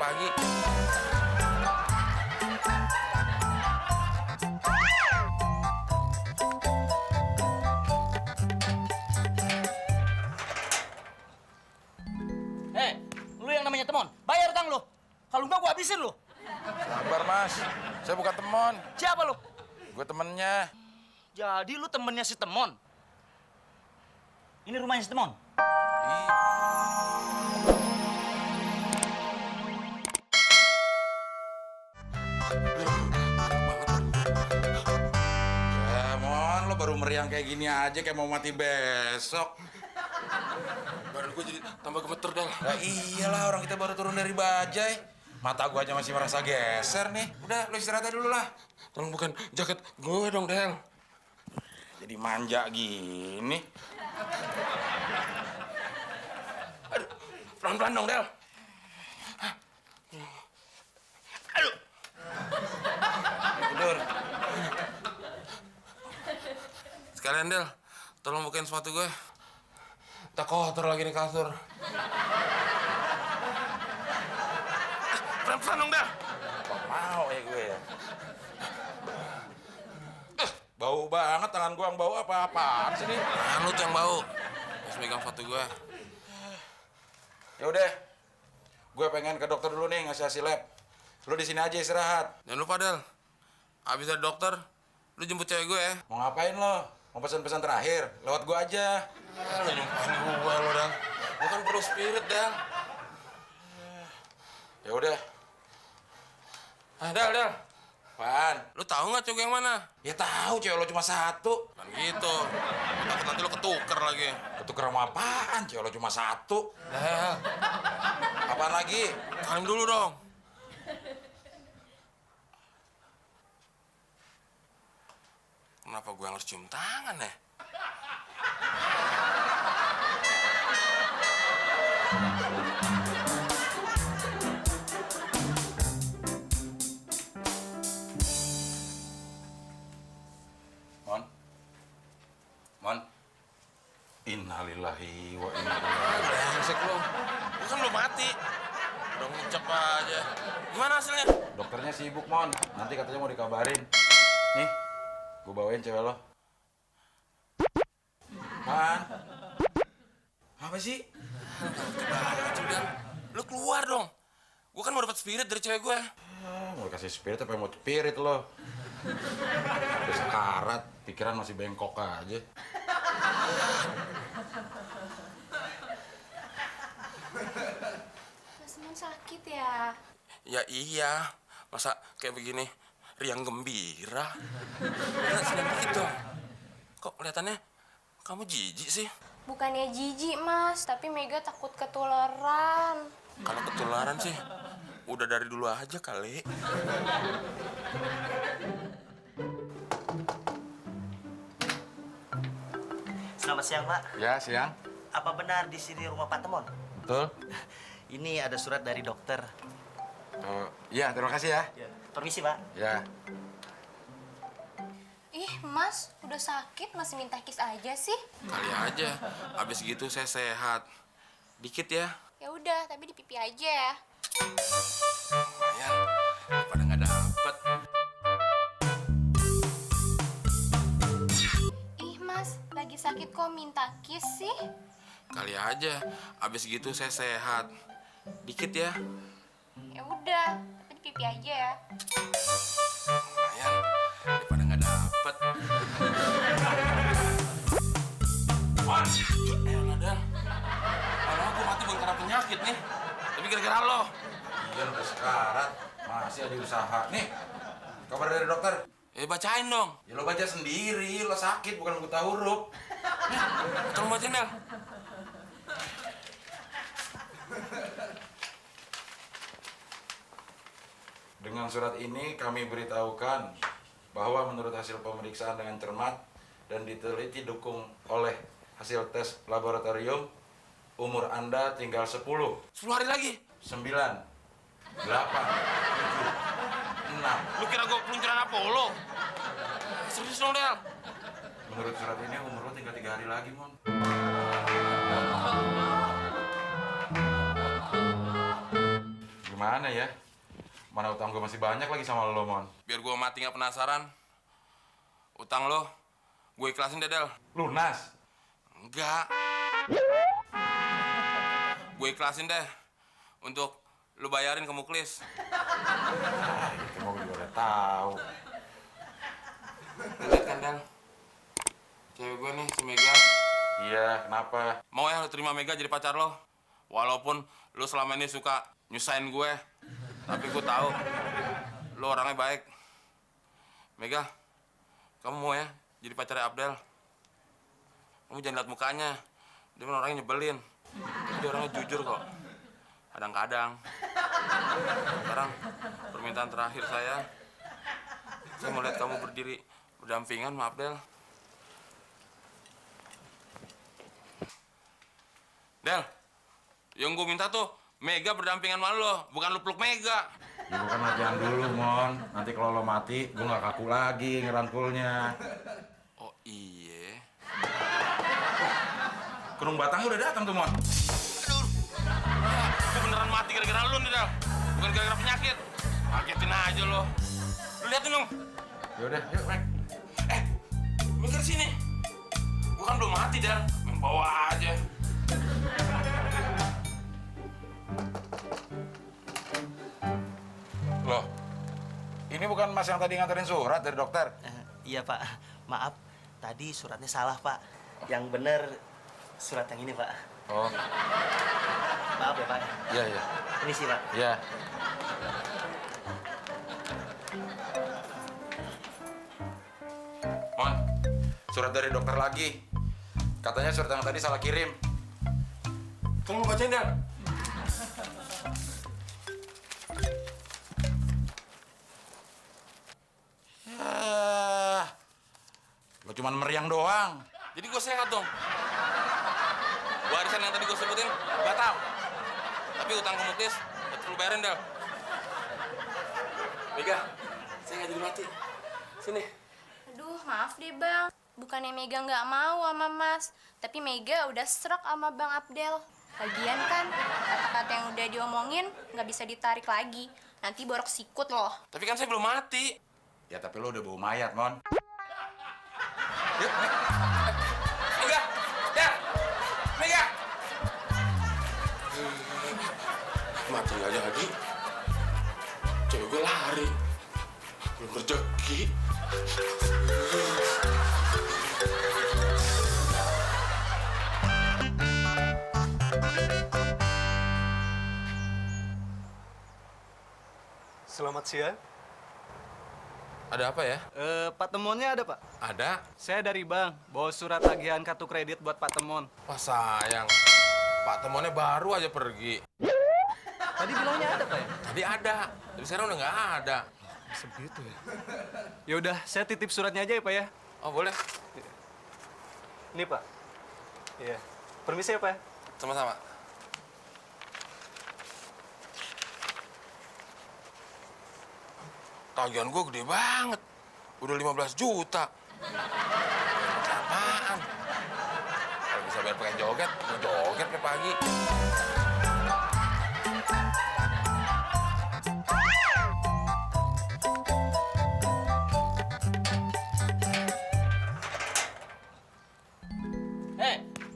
pagi-pagi. Lu yang namanya temon, bayar utang lu. Kalau enggak gua habisin lu. Sabar, Mas. Saya bukan temon. Siapa lu? Gue temennya. Jadi lu temennya si temon. Ini rumahnya si temon. Ya, Mon, lo baru meriang kayak gini aja kayak mau mati besok. Badan gue jadi tambah gemeter, Del. Nah, iyalah, orang kita baru turun dari bajai. Mata gua aja masih merasa geser nih. Udah, lo istirahat aja dulu lah. Tolong bukan jaket gue dong, Del. Jadi manja gini. Aduh, pelan-pelan dong, Del. Aduh. Tidur. Sekalian, Del. Tolong bukain sepatu gue. Tak kotor lagi nih kasur. Pelan-pelan dong, Del. Mau ya gue ya. Bau banget tangan gua yang bau apa-apaan sih nih. Lu tuh yang bau. Harus megang sepatu gue. Ya udah. Gue pengen ke dokter dulu nih ngasih hasil lab. Lu di sini aja istirahat. Jangan lupa, Del. Abis dari dokter, lu jemput cewek gue ya. Mau ngapain lo? Mau pesan-pesan terakhir? Lewat gua aja. Lu nyumpahin gue lo, Del. Gue kan perlu spirit, Del. Ya udah. Del. Apaan? Lu tahu nggak cewek yang mana? Ya tahu cewek lo cuma satu. Kan gitu. Gua takut nanti lu ketuker lagi. Ketuker sama apaan? Cewek lo cuma satu. Del, Apaan lagi? salim dulu dong. Kenapa gue harus cium tangan ya? Mon. Innalillahi wa inna ilaihi. Brengsek lu. Gue kan belum mati. Udah ngucap aja. Gimana hasilnya? Dokternya sibuk, Mon. Nanti katanya mau dikabarin. Nih, gue bawain cewek lo. Man. Apa sih? Lu keluar dong. Gue kan mau dapat spirit dari cewek gue. Mau kasih spirit apa yang mau spirit lo? Udah sekarat, pikiran masih bengkok aja. Mas Mon sakit ya? Ya iya. Masa kayak begini riang gembira? Udah senang dikit dong. Kok kelihatannya kamu jijik sih? Bukannya jijik mas, tapi Mega takut ketularan. Kalau ketularan sih, udah dari dulu aja kali. Selamat siang, Pak. Ya, siang. Apa benar di sini rumah Pak Temon? Betul. Ini ada surat dari dokter. Iya, terima kasih ya. Permisi, Pak. Ya. Ih mas, udah sakit masih minta kiss aja sih? Kali aja, abis gitu saya sehat. Dikit ya. Ya udah, tapi di pipi aja ya. Lumayan, pada nggak dapet. Ih mas, lagi sakit kok minta kiss sih? Kali aja, abis gitu saya sehat. Dikit ya. Ya udah, tapi di pipi aja ya. Lumayan, pada nggak dapet. Elah, Del. Malah gue mati bukan karena penyakit nih. Tapi gara-gara lo. Iya, udah sekarat. Masih ada usaha. Nih, kabar dari dokter. Bacain dong. Ya lo baca sendiri, lo sakit bukan buta huruf. Tolong bacain, Del. Dengan surat ini kami beritahukan bahwa menurut hasil pemeriksaan dengan cermat dan diteliti dukung oleh hasil tes laboratorium, umur Anda tinggal 10, 10 hari lagi. 9, 8, 7, 6. Lu kira gue peluncuran Apollo? Serius dong, Del. Menurut surat ini umur lo tinggal 3 hari lagi, Mon. Lu gimana ya? Mana utang gue masih banyak lagi sama lo, Mon. Biar gue mati nggak penasaran. Utang lo, gue ikhlasin deh, Del. Lunas? Enggak. Gue ikhlasin deh untuk lu bayarin ke Muklis. Itu mau gue juga udah tahu. Lihat kan, Del? Cewek gue nih, si Mega. Iya, kenapa? Mau ya lu terima Mega jadi pacar lo? Walaupun lu selama ini suka nyusahin gue. Tapi gue tahu lu orangnya baik. Mega, kamu mau ya jadi pacarnya Abdel? Kamu jangan lihat mukanya. Dia kan orangnya nyebelin. Dia orangnya jujur kok. Kadang-kadang. Sekarang permintaan terakhir saya mau lihat kamu berdiri berdampingan sama Abdel. Del, yang gue minta tuh Mega berdampingan sama lo, bukan lu peluk Mega. Ya gue kan latihan dulu, Mon. Nanti kalau lo mati, gue nggak kaku lagi ngerangkulnya. Oh iya. Kerung batangnya udah datang tuh, Mon. Aduh, gue beneran mati gara-gara lu nih, Del. Bukan gara-gara penyakit. Kagetin aja lo. Lu liatin dong. Yaudah, yuk, Mek. Mikir sini. Gue kan belum mati, Del. Main bawa aja. Loh, ini bukan Mas yang tadi nganterin surat dari dokter? Iya, Pak. Maaf, tadi suratnya salah, Pak. Yang bener surat yang ini, Pak. Oh, Maaf ya, Pak. iya, iya. Ini sih, Pak. Iya. Mon, surat dari dokter lagi. Katanya surat yang tadi salah kirim. Tolong lu bacain, Del. Lo cuman meriang doang. Jadi gue sehat dong. Warisan yang tadi gue sebutin batal. Tapi utang ke Muklis tetep lu bayarin, Del. Mega, saya nggak jadi mati. Sini. Aduh, maaf deh Bang. Bukannya Mega nggak mau sama Mas, tapi Mega udah serak sama Bang Abdel. Lagian kan, kata-kata yang udah diomongin nggak bisa ditarik lagi. Nanti borok sikut loh. Tapi kan saya belum mati. Ya tapi lo udah bau mayat, Mon. Yuk, Mega, Del, Mega. Mati nggak jadi. Cewek gue lari. Belum rezeki. Selamat siang. Ada apa ya? Pak Temonnya ada, Pak? Ada. Saya dari bank, bawa surat tagihan kartu kredit buat Pak Temon. Wah sayang. Pak Temonnya baru aja pergi. Tadi bilangnya ada, Pak ya? Tadi ada, tapi sekarang udah nggak ada. Sebegitu ya? Ya udah, saya titip suratnya aja ya, Pak ya. Oh boleh. Ini, Pak. Iya. Permisi ya, Pak ya. Sama-sama. Tagihan gue gede banget. Udah 15 juta. Apaan? Kalau bisa bayar pakai joget, mau joget kayak pagi.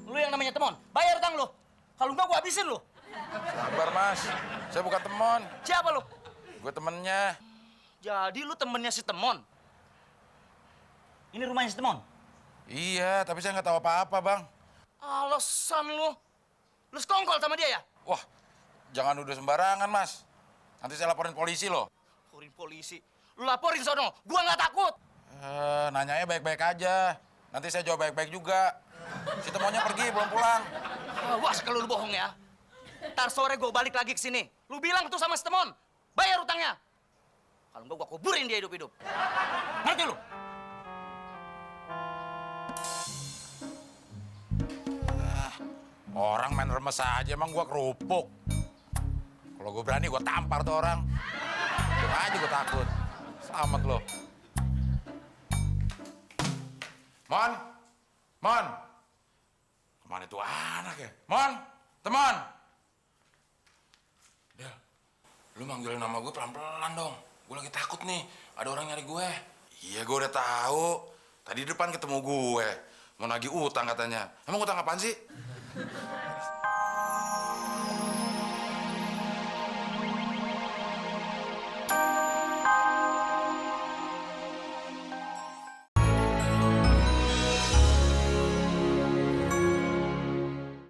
Lu yang namanya Temon, bayar utang lu. Kalau enggak, gua habisin lu. Sabar, Mas. Saya bukan temon. Siapa lu? Gue temennya. Jadi lu temennya si Temon? Ini rumahnya si Temon? Iya, tapi saya nggak tahu apa-apa, Bang. Alasan lu. Lu sekongkol sama dia ya? Wah, jangan udah sembarangan, Mas. Nanti saya laporin polisi loh. Laporin polisi. Lu laporin sono, gua nggak takut. Nanyanya baik-baik aja. Nanti saya jawab baik-baik juga. Si temonnya pergi, belum pulang. Awas kalau lu bohong ya. Ntar sore gua balik lagi ke sini. Lu bilang tuh sama si Temon, bayar utangnya. Kalau enggak, gua kuburin dia hidup-hidup. Ngerti lu? Orang main remes aja, emang gua kerupuk. Kalau gua berani, gua tampar tuh orang. Gua aja gua takut. Selamat lo. Mon! Mon! Kemana tuh anak ya? Mon! Teman! Del, Lu manggil nama gue pelan-pelan dong. Gue lagi takut nih, ada orang nyari gue. Iya, gue udah tahu. Tadi depan ketemu gue. Mau nagih utang katanya. Emang utang apaan sih?